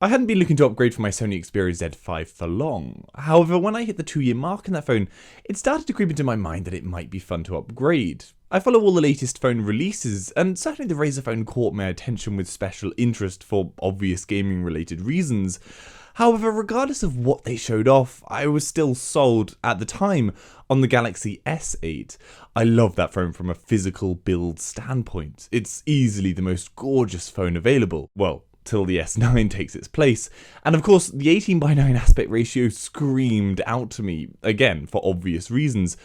I hadn't been looking to upgrade from my Sony Xperia Z5 for long. However, when I hit the 2-year mark in that phone, it started to creep into my mind that it might be fun to upgrade. I follow all the latest phone releases, and certainly the Razer Phone caught my attention with special interest for obvious gaming related reasons. However, regardless of what they showed off, I was still sold, at the time, on the Galaxy S8. I love that phone from a physical build standpoint. It's easily the most gorgeous phone available. Well, till the S9 takes its place. And of course, the 18:9 aspect ratio screamed out to me, again, for obvious reasons.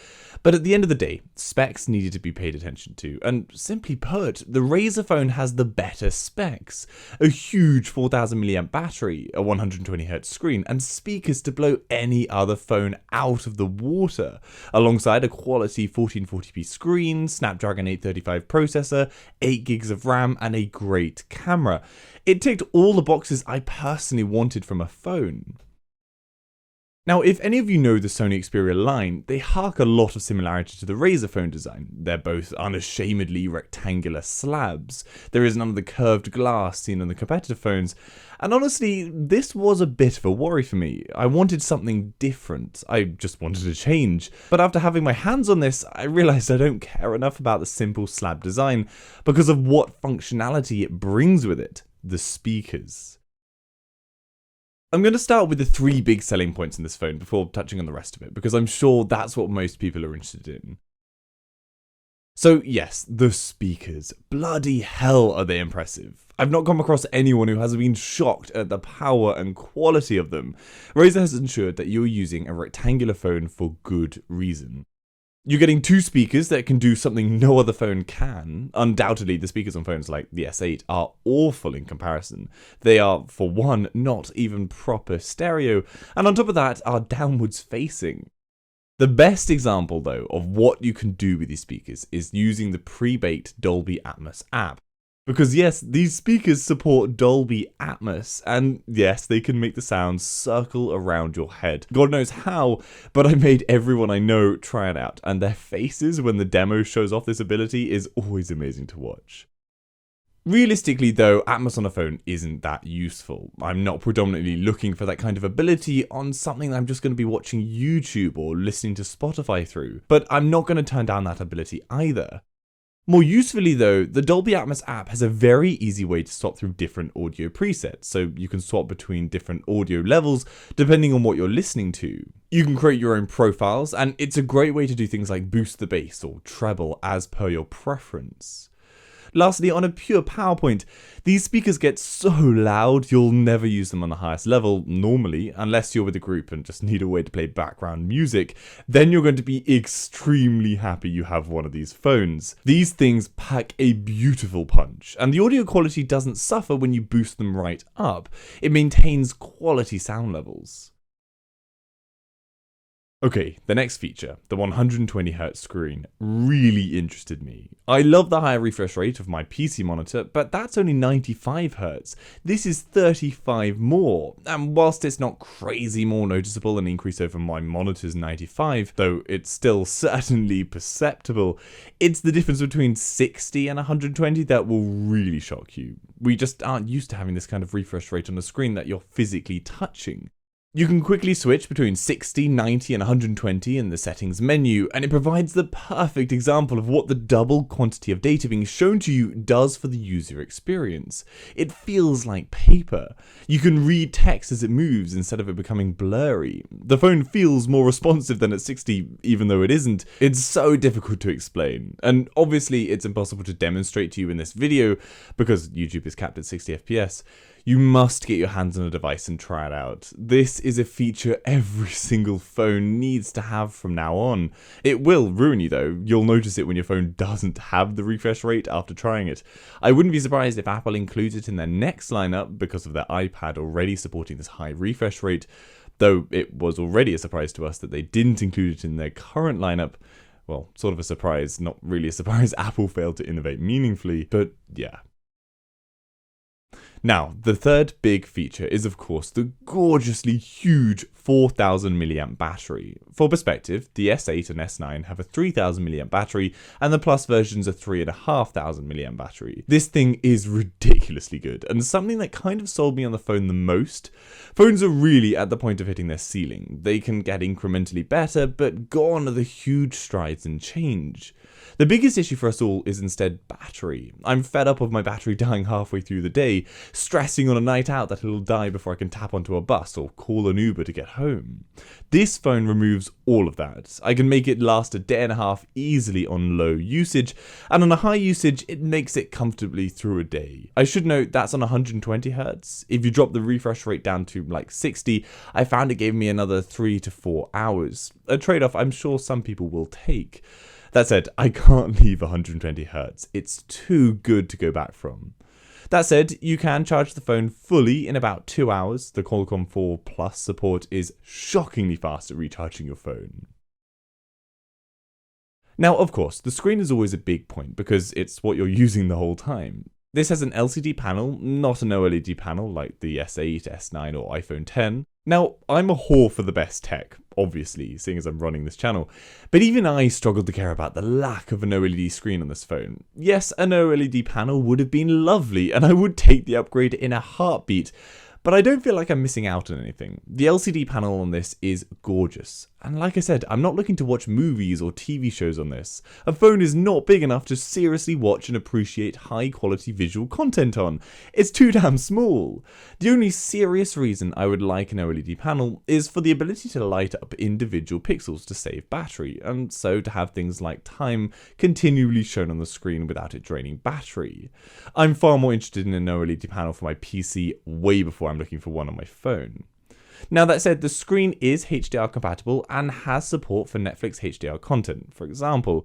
But at the end of the day, specs needed to be paid attention to, and simply put, the Razer Phone has the better specs. A huge 4000 mAh battery, a 120Hz screen, and speakers to blow any other phone out of the water, alongside a quality 1440p screen, Snapdragon 835 processor, 8GB of RAM, and a great camera. It ticked all the boxes I personally wanted from a phone. Now, if any of you know the Sony Xperia line, they hark a lot of similarity to the Razer Phone design. They're both unashamedly rectangular slabs. There is none of the curved glass seen on the competitor phones. And honestly, this was a bit of a worry for me. I wanted something different. I just wanted a change. But after having my hands on this, I realized I don't care enough about the simple slab design because of what functionality it brings with it: the speakers. I'm going to start with the 3 big selling points in this phone before touching on the rest of it, because I'm sure that's what most people are interested in. So yes, the speakers. Bloody hell are they impressive. I've not come across anyone who hasn't been shocked at the power and quality of them. Razer has ensured that you're using a rectangular phone for good reason. You're getting 2 speakers that can do something no other phone can. Undoubtedly, the speakers on phones like the S8 are awful in comparison. They are, for one, not even proper stereo, and on top of that, are downwards facing. The best example, though, of what you can do with these speakers is using the pre-baked Dolby Atmos app. Because yes, these speakers support Dolby Atmos, and yes, they can make the sound circle around your head. God knows how, but I made everyone I know try it out, and their faces when the demo shows off this ability is always amazing to watch. Realistically though, Atmos on a phone isn't that useful. I'm not predominantly looking for that kind of ability on something that I'm just going to be watching YouTube or listening to Spotify through, but I'm not going to turn down that ability either. More usefully though, the Dolby Atmos app has a very easy way to swap through different audio presets, so you can swap between different audio levels depending on what you're listening to. You can create your own profiles, and it's a great way to do things like boost the bass or treble as per your preference. Lastly, on a pure power point, these speakers get so loud you'll never use them on the highest level normally, unless you're with a group and just need a way to play background music. Then you're going to be extremely happy you have one of these phones. These things pack a beautiful punch, and the audio quality doesn't suffer when you boost them right up. It maintains quality sound levels. Okay, the next feature, the 120Hz screen, really interested me. I love the higher refresh rate of my PC monitor, but that's only 95Hz. This is 35 more, and whilst it's not crazy more noticeable an increase over my monitor's 95, though it's still certainly perceptible, it's the difference between 60 and 120 that will really shock you. We just aren't used to having this kind of refresh rate on a screen that you're physically touching. You can quickly switch between 60, 90 and 120 in the settings menu, and it provides the perfect example of what the double quantity of data being shown to you does for the user experience. It feels like paper. You can read text as it moves instead of it becoming blurry. The phone feels more responsive than at 60, even though it isn't. It's so difficult to explain, and obviously it's impossible to demonstrate to you in this video because YouTube is capped at 60 FPS. You must get your hands on a device and try it out. This is a feature every single phone needs to have from now on. It will ruin you though. You'll notice it when your phone doesn't have the refresh rate after trying it. I wouldn't be surprised if Apple includes it in their next lineup because of their iPad already supporting this high refresh rate, though it was already a surprise to us that they didn't include it in their current lineup. Well, sort of a surprise, not really a surprise. Apple failed to innovate meaningfully, but yeah. Now, the third big feature is of course the gorgeously huge 4000 milliamp battery. For perspective, the S8 and S9 have a 3000 milliamp battery and the Plus version's a 3500 milliamp battery. This thing is ridiculously good and something that kind of sold me on the phone the most. Phones are really at the point of hitting their ceiling. They can get incrementally better, but gone are the huge strides in change. The biggest issue for us all is instead battery. I'm fed up of my battery dying halfway through the day, stressing on a night out that it'll die before I can tap onto a bus or call an Uber to get home. This phone removes all of that. I can make it last a day and a half easily on low usage, and on a high usage it makes it comfortably through a day. I should note that's on 120Hz. If you drop the refresh rate down to like 60, I found it gave me another 3 to 4 hours. A trade-off I'm sure some people will take. That said, I can't leave 120Hz. It's too good to go back from. That said, you can charge the phone fully in about 2 hours. The Qualcomm 4 Plus support is shockingly fast at recharging your phone. Now, of course, the screen is always a big point because it's what you're using the whole time. This has an LCD panel, not an OLED panel like the S8, S9 or iPhone X. Now, I'm a whore for the best tech, obviously, seeing as I'm running this channel, but even I struggled to care about the lack of an OLED screen on this phone. Yes, an OLED panel would have been lovely, and I would take the upgrade in a heartbeat, but I don't feel like I'm missing out on anything. The LCD panel on this is gorgeous. And like I said, I'm not looking to watch movies or TV shows on this. A phone is not big enough to seriously watch and appreciate high quality visual content on. It's too damn small. The only serious reason I would like an OLED panel is for the ability to light up individual pixels to save battery, and so to have things like time continually shown on the screen without it draining battery. I'm far more interested in an OLED panel for my PC way before I'm looking for one on my phone. Now that said, the screen is HDR compatible and has support for Netflix HDR content. For example,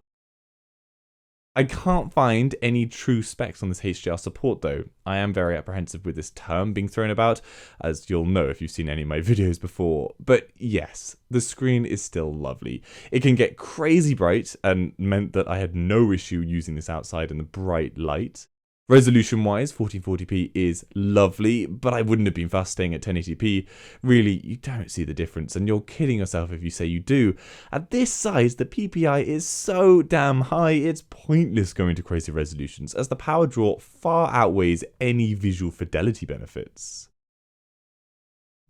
I can't find any true specs on this HDR support though. I am very apprehensive with this term being thrown about, as you'll know if you've seen any of my videos before. But yes, the screen is still lovely. It can get crazy bright and meant that I had no issue using this outside in the bright light. Resolution wise, 1440p is lovely, but I wouldn't have been fussed staying at 1080p. Really, you don't see the difference, and you're kidding yourself if you say you do. At this size, the PPI is so damn high, it's pointless going to crazy resolutions, as the power draw far outweighs any visual fidelity benefits.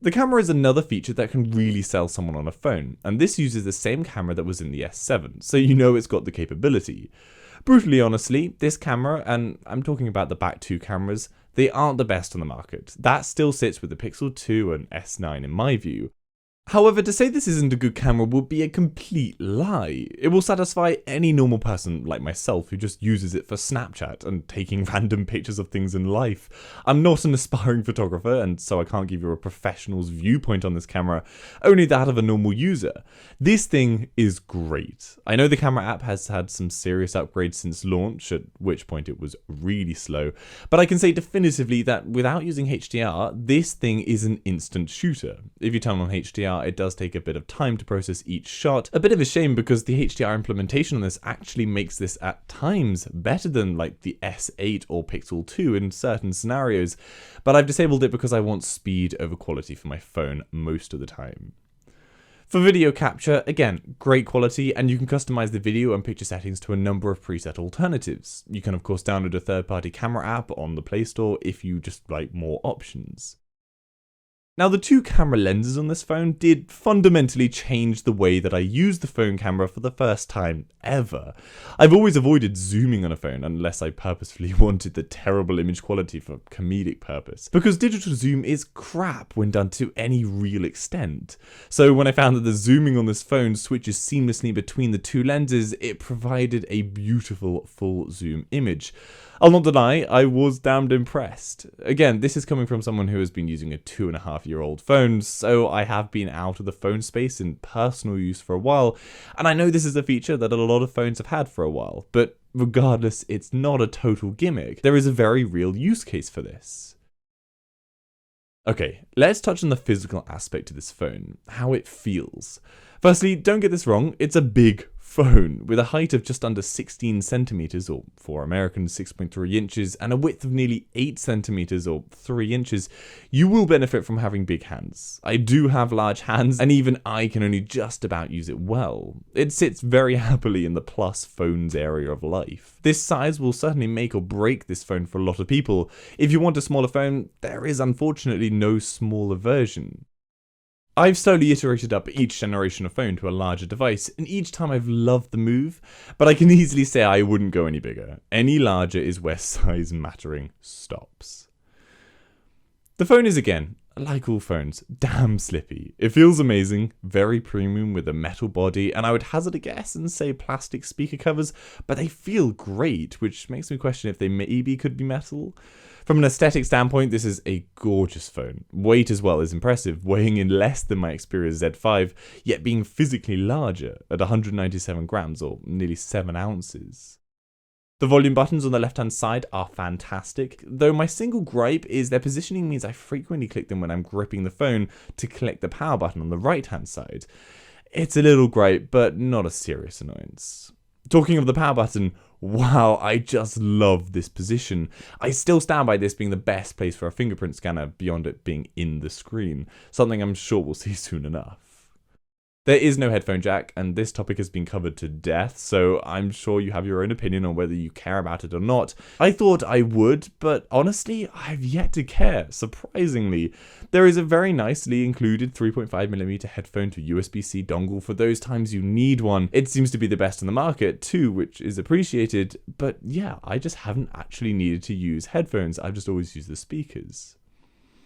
The camera is another feature that can really sell someone on a phone, and this uses the same camera that was in the S7, so you know it's got the capability. Brutally honestly, this camera, and I'm talking about the back two cameras, they aren't the best on the market. That still sits with the Pixel 2 and S9 in my view. However, to say this isn't a good camera would be a complete lie. It will satisfy any normal person like myself who just uses it for Snapchat and taking random pictures of things in life. I'm not an aspiring photographer, and so I can't give you a professional's viewpoint on this camera, only that of a normal user. This thing is great. I know the camera app has had some serious upgrades since launch, at which point it was really slow, but I can say definitively that without using HDR, this thing is an instant shooter. If you turn on HDR, it does take a bit of time to process each shot. A bit of a shame because the HDR implementation on this actually makes this at times better than like the S8 or Pixel 2 in certain scenarios, but I've disabled it because I want speed over quality for my phone most of the time. For video capture, again, great quality, and you can customize the video and picture settings to a number of preset alternatives. You can of course download a third-party camera app on the Play Store if you just like more options. Now, the two camera lenses on this phone did fundamentally change the way that I use the phone camera for the first time ever. I've always avoided zooming on a phone unless I purposefully wanted the terrible image quality for comedic purpose, because digital zoom is crap when done to any real extent. So when I found that the zooming on this phone switches seamlessly between the two lenses, it provided a beautiful full zoom image. I'll not deny, I was damned impressed. Again, this is coming from someone who has been using a 2.5-year-old phone, so I have been out of the phone space in personal use for a while, and I know this is a feature that a lot of phones have had for a while, but regardless, it's not a total gimmick. There is a very real use case for this. Okay, let's touch on the physical aspect of this phone, how it feels. Firstly, don't get this wrong, it's a big phone with a height of just under 16 centimeters, or for Americans 6.3 inches, and a width of nearly 8 centimeters or 3 inches, you will benefit from having big hands. I do have large hands, and even I can only just about use it well. It sits very happily in the plus phones area of life. This size will certainly make or break this phone for a lot of people. If you want a smaller phone, there is unfortunately no smaller version. I've slowly iterated up each generation of phone to a larger device, and each time I've loved the move, but I can easily say I wouldn't go any bigger. Any larger is where size mattering stops. The phone is, again, like all phones, damn slippy. It feels amazing, very premium with a metal body, and I would hazard a guess and say plastic speaker covers, but they feel great, which makes me question if they maybe could be metal. From an aesthetic standpoint, this is a gorgeous phone. Weight as well is impressive, weighing in less than my Xperia Z5, yet being physically larger at 197 grams or nearly 7 ounces. The volume buttons on the left-hand side are fantastic, though my single gripe is their positioning means I frequently click them when I'm gripping the phone to click the power button on the right-hand side. It's a little gripe, but not a serious annoyance. Talking of the power button, wow, I just love this position. I still stand by this being the best place for a fingerprint scanner beyond it being in the screen, something I'm sure we'll see soon enough. There is no headphone jack, and this topic has been covered to death, so I'm sure you have your own opinion on whether you care about it or not. I thought I would, but honestly, I've yet to care, surprisingly. There is a very nicely included 3.5mm headphone to USB-C dongle for those times you need one. It seems to be the best on the market too, which is appreciated, but yeah, I just haven't actually needed to use headphones, I've just always used the speakers.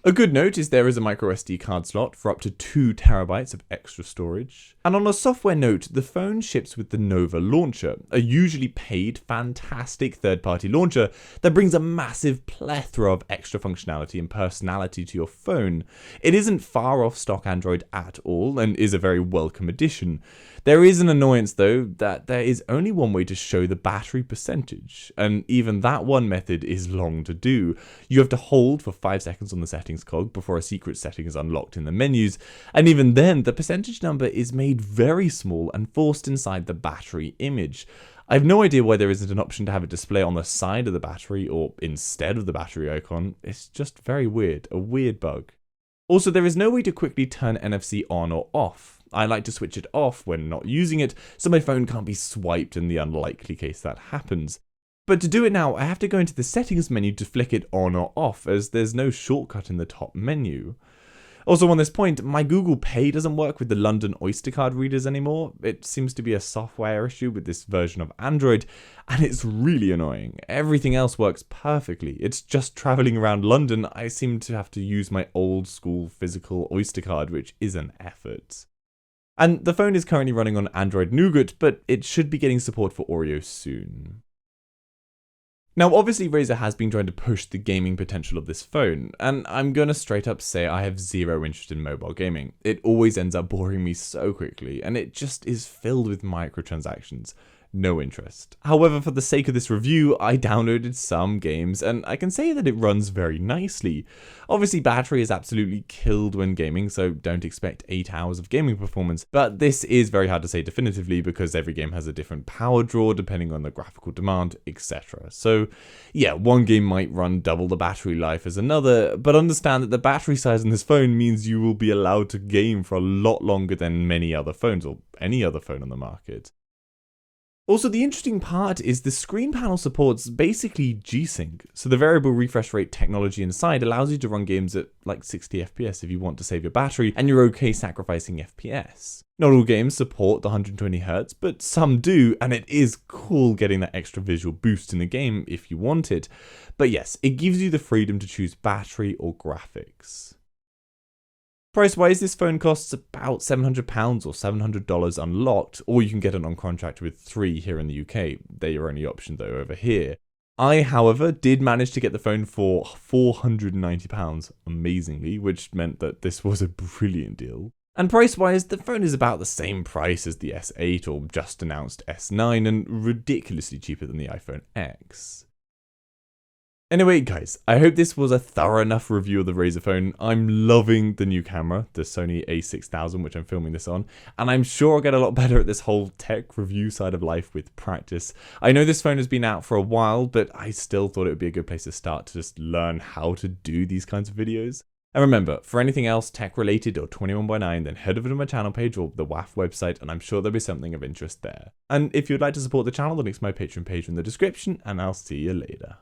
A good note is there is a microSD card slot for up to 2 terabytes of extra storage. And on a software note, the phone ships with the Nova launcher, a usually paid, fantastic third-party launcher that brings a massive plethora of extra functionality and personality to your phone. It isn't far off stock Android at all, and is a very welcome addition. There is an annoyance though, that there is only one way to show the battery percentage, and even that one method is long to do. You have to hold for 5 seconds on the settings cog before a secret setting is unlocked in the menus, and even then the percentage number is made very small and forced inside the battery image. I have no idea why there isn't an option to have it display on the side of the battery or instead of the battery icon. It's just very weird, a weird bug. Also, there is no way to quickly turn NFC on or off. I like to switch it off when not using it, so my phone can't be swiped in the unlikely case that happens. But to do it now, I have to go into the settings menu to flick it on or off, as there's no shortcut in the top menu. Also on this point, my Google Pay doesn't work with the London Oyster card readers anymore. It seems to be a software issue with this version of Android, and it's really annoying. Everything else works perfectly. It's just traveling around London, I seem to have to use my old school physical Oyster card, which is an effort. And the phone is currently running on Android Nougat, but it should be getting support for Oreo soon. Now obviously Razer has been trying to push the gaming potential of this phone, and I'm gonna straight up say I have zero interest in mobile gaming. It always ends up boring me so quickly, and it just is filled with microtransactions. No interest. However, for the sake of this review, I downloaded some games, and I can say that it runs very nicely. Obviously, battery is absolutely killed when gaming, so don't expect 8 hours of gaming performance, but this is very hard to say definitively because every game has a different power draw depending on the graphical demand, etc. So yeah, one game might run double the battery life as another, but understand that the battery size on this phone means you will be allowed to game for a lot longer than many other phones, or any other phone on the market. Also, the interesting part is the screen panel supports basically G-Sync, so the variable refresh rate technology inside allows you to run games at like 60 FPS if you want to save your battery, and you're okay sacrificing FPS. Not all games support the 120Hz, but some do, and it is cool getting that extra visual boost in the game if you want it. But yes, it gives you the freedom to choose battery or graphics. Price-wise, this phone costs about £700 or $700 unlocked, or you can get it on contract with 3 here in the UK. They're your only option though over here. I, however, did manage to get the phone for £490, amazingly, which meant that this was a brilliant deal. And price-wise, the phone is about the same price as the S8 or just announced S9, and ridiculously cheaper than the iPhone X. Anyway, guys, I hope this was a thorough enough review of the Razer phone. I'm loving the new camera, the Sony a6000, which I'm filming this on, and I'm sure I'll get a lot better at this whole tech review side of life with practice. I know this phone has been out for a while, but I still thought it would be a good place to start to just learn how to do these kinds of videos. And remember, for anything else tech related or 21by9, then head over to my channel page or the WAF website, and I'm sure there'll be something of interest there. And if you'd like to support the channel, the link's to my Patreon page in the description, and I'll see you later.